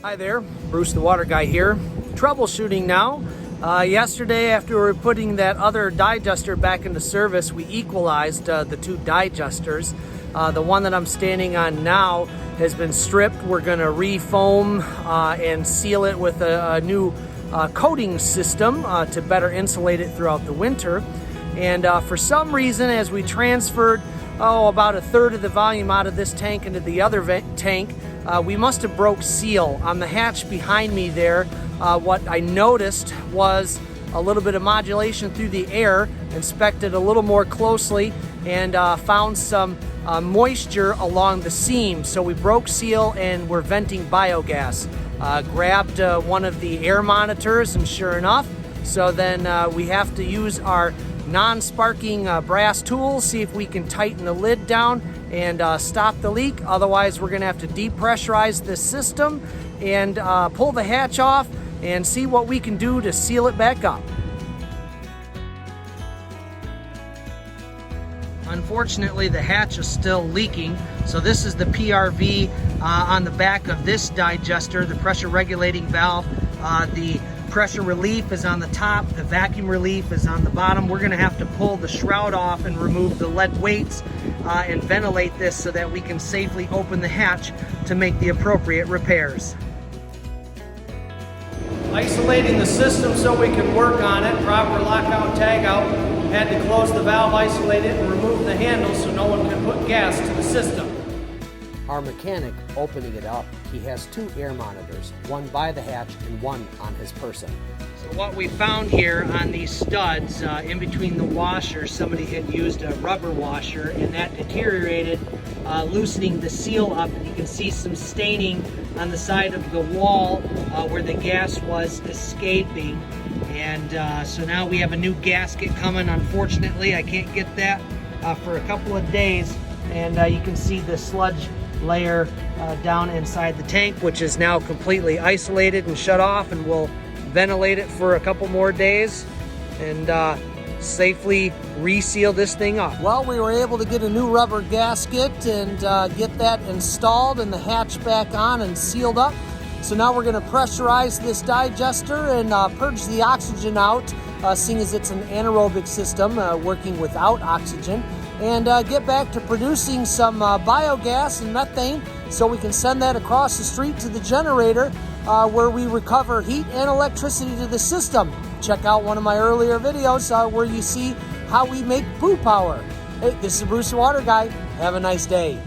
Hi there, Bruce the Water Guy here. Troubleshooting now. Yesterday, after we were putting that other digester back into service, we equalized the two digesters. The one that I'm standing on now has been stripped. We're going to re-foam and seal it with a new coating system to better insulate it throughout the winter. And for some reason, as we transferred about a third of the volume out of this tank into the other tank, we must have broke seal on the hatch behind me there. What I noticed was a little bit of modulation through the air, inspected a little more closely, and found some moisture along the seam. So we broke seal and we're venting biogas. Grabbed one of the air monitors, and sure enough, so then we have to use our non-sparking brass tools, see if we can tighten the lid down and stop the leak. Otherwise, we're gonna have to depressurize this system and pull the hatch off and see what we can do to seal it back up. Unfortunately, the hatch is still leaking, so this is the PRV on the back of this digester, the pressure regulating valve. The pressure relief is on the top, the vacuum relief is on the bottom. We're gonna have to pull the shroud off and remove the lead weights and ventilate this so that we can safely open the hatch to make the appropriate repairs. Isolating the system so we can work on it, proper lockout, tag out. Had to close the valve, isolate it, and remove the handle so no one can put gas to the system. Our mechanic opening it up, he has two air monitors, one by the hatch and one on his person. So what we found here on these studs, in between the washers, somebody had used a rubber washer and that deteriorated, loosening the seal up. You can see some staining on the side of the wall where the gas was escaping. And so now we have a new gasket coming. Unfortunately, I can't get that for a couple of days. And you can see the sludge layer down inside the tank, which is now completely isolated and shut off, and we'll ventilate it for a couple more days and safely reseal this thing up. Well, we were able to get a new rubber gasket and get that installed and the hatch back on and sealed up. So now we're going to pressurize this digester and purge the oxygen out, seeing as it's an anaerobic system working without oxygen, and get back to producing some biogas and methane so we can send that across the street to the generator where we recover heat and electricity to the system. Check out one of my earlier videos where you see how we make poo power. Hey, this is Bruce the Water Guy. Have a nice day.